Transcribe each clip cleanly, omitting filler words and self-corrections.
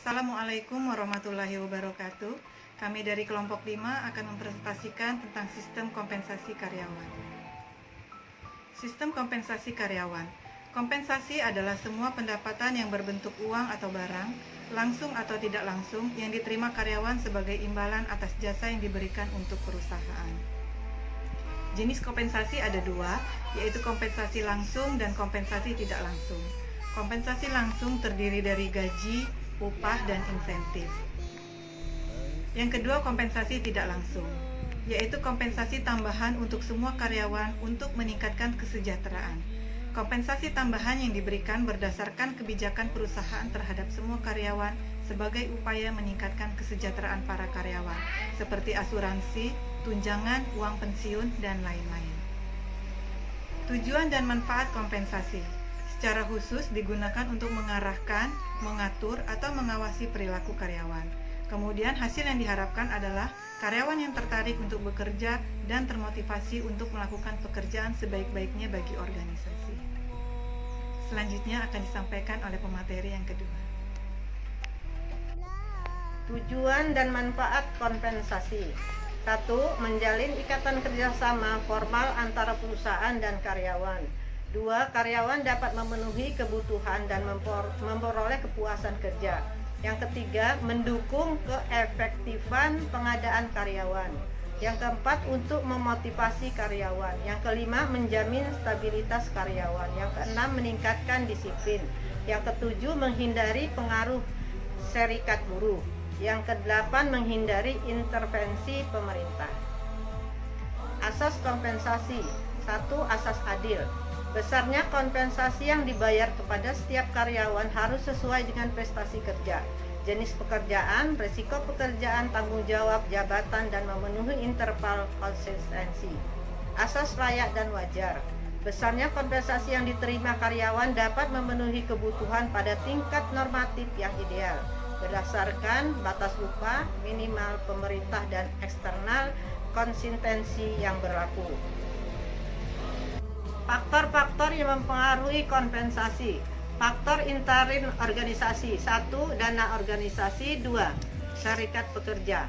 Assalamualaikum warahmatullahi wabarakatuh. Kami dari kelompok 5 akan mempresentasikan tentang sistem kompensasi karyawan. Sistem kompensasi karyawan. Kompensasi adalah semua pendapatan yang berbentuk uang atau barang, langsung atau tidak langsung, yang diterima karyawan sebagai imbalan atas jasa yang diberikan untuk perusahaan. Jenis kompensasi ada dua, yaitu kompensasi langsung dan kompensasi tidak langsung. Kompensasi langsung terdiri dari gaji, upah, dan insentif. Yang kedua, kompensasi tidak langsung, yaitu kompensasi tambahan untuk semua karyawan untuk meningkatkan kesejahteraan. Kompensasi tambahan yang diberikan berdasarkan kebijakan perusahaan terhadap semua karyawan sebagai upaya meningkatkan kesejahteraan para karyawan, seperti asuransi, tunjangan, uang pensiun, dan lain-lain. Tujuan dan manfaat kompensasi secara khusus digunakan untuk mengarahkan, mengatur, atau mengawasi perilaku karyawan. Kemudian hasil yang diharapkan adalah karyawan yang tertarik untuk bekerja dan termotivasi untuk melakukan pekerjaan sebaik-baiknya bagi organisasi. Selanjutnya akan disampaikan oleh pemateri yang kedua. Tujuan dan manfaat kompensasi. 1. Menjalin ikatan kerjasama formal antara perusahaan dan karyawan. 2. Karyawan dapat memenuhi kebutuhan dan memperoleh kepuasan kerja. Yang ketiga, mendukung keefektifan pengadaan karyawan. Yang keempat, untuk memotivasi karyawan. Yang kelima, menjamin stabilitas karyawan. Yang keenam, meningkatkan disiplin. Yang ketujuh, menghindari pengaruh serikat buruh. Yang kedelapan, menghindari intervensi pemerintah. Asas kompensasi. 1. Asas adil. Besarnya kompensasi yang dibayar kepada setiap karyawan harus sesuai dengan prestasi kerja, jenis pekerjaan, risiko pekerjaan, tanggung jawab jabatan, dan memenuhi interval konsistensi. Asas layak dan wajar. Besarnya kompensasi yang diterima karyawan dapat memenuhi kebutuhan pada tingkat normatif yang ideal, berdasarkan batas upah minimal pemerintah dan eksternal konsistensi yang berlaku. Faktor-faktor yang mempengaruhi kompensasi. Faktor interim organisasi. 1. Dana organisasi. 2. Syarikat pekerja.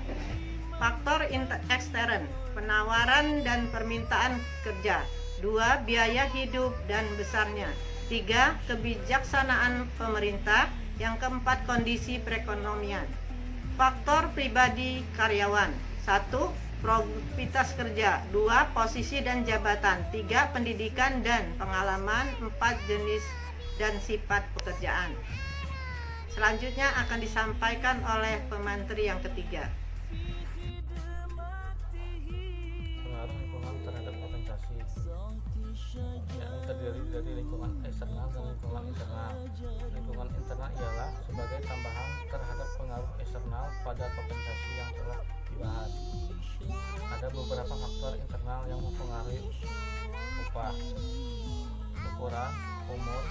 Faktor ekstern. Penawaran dan permintaan kerja. 2. Biaya hidup dan besarnya. 3. Kebijaksanaan pemerintah. Yang keempat, kondisi perekonomian. Faktor pribadi karyawan. 1. Produktivitas kerja. 2. Posisi dan jabatan. 3. Pendidikan dan pengalaman. 4. Jenis dan sifat pekerjaan. Selanjutnya akan disampaikan oleh pemateri yang ketiga. Pengaruh lingkungan terhadap kompensasi, yang terdiri dari lingkungan eksternal dan lingkungan internal. Lingkungan internal ialah sebagai tambahan terhadap pengaruh eksternal pada kompensasi yang telah dibahas. Ada beberapa faktor internal yang mempengaruhi upah, ukuran, umur,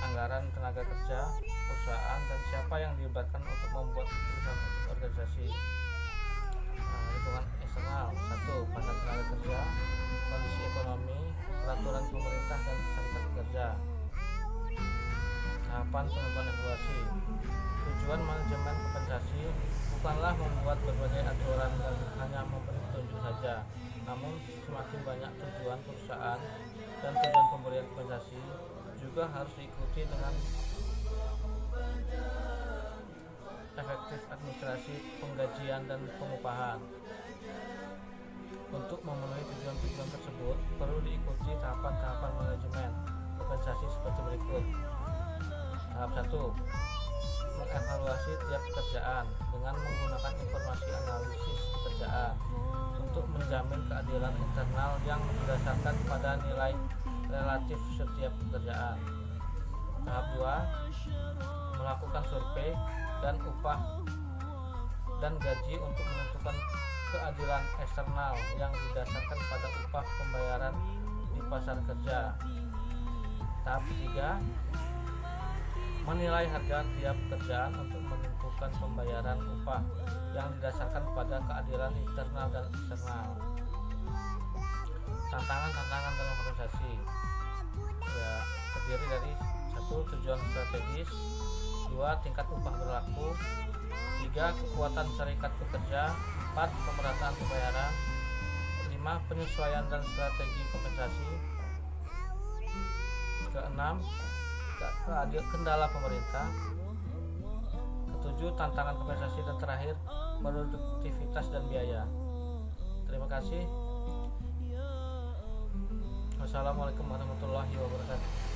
anggaran tenaga kerja perusahaan, dan siapa yang dilibatkan untuk membuat keputusan untuk organisasi. Lingkungan eksternal. 1. Pasar tenaga kerja, kondisi ekonomi, peraturan pemerintah dan serikat pekerja. Tahapan penentuan evaluasi. Tujuan manajemen kompensasi bukanlah membuat berbagai aturan dan hanya memberi petunjuk saja, namun semakin banyak tujuan perusahaan dan tujuan pemberian kompensasi juga harus diikuti dengan efektif administrasi penggajian dan pengupahan. Untuk memenuhi tujuan-tujuan tersebut perlu diikuti tahapan-tahapan manajemen kompensasi seperti berikut. Tahap 1. Mengevaluasi tiap pekerjaan dengan menggunakan informasi analisis pekerjaan untuk menjamin keadilan internal yang berdasarkan pada nilai relatif setiap pekerjaan. Tahap 2. Melakukan survei dan upah dan gaji untuk menentukan keadilan eksternal yang didasarkan pada upah pembayaran di pasar kerja. Tahap 3. Menilai harga tiap pekerjaan untuk menentukan pembayaran upah yang didasarkan pada keadilan internal dan eksternal. Tantangan-tantangan dalam organisasi terdiri dari 1. Tujuan strategis. 2. kedua, tingkat upah berlaku. 3. Kekuatan serikat pekerja. 4. Pemerataan pembayaran. 5. Penyesuaian dan strategi kompensasi. Keenam, kendala pemerintah. Ketujuh, tantangan kompensasi. Dan terakhir, produktivitas dan biaya. Terima kasih. Wassalamualaikum warahmatullahi wabarakatuh.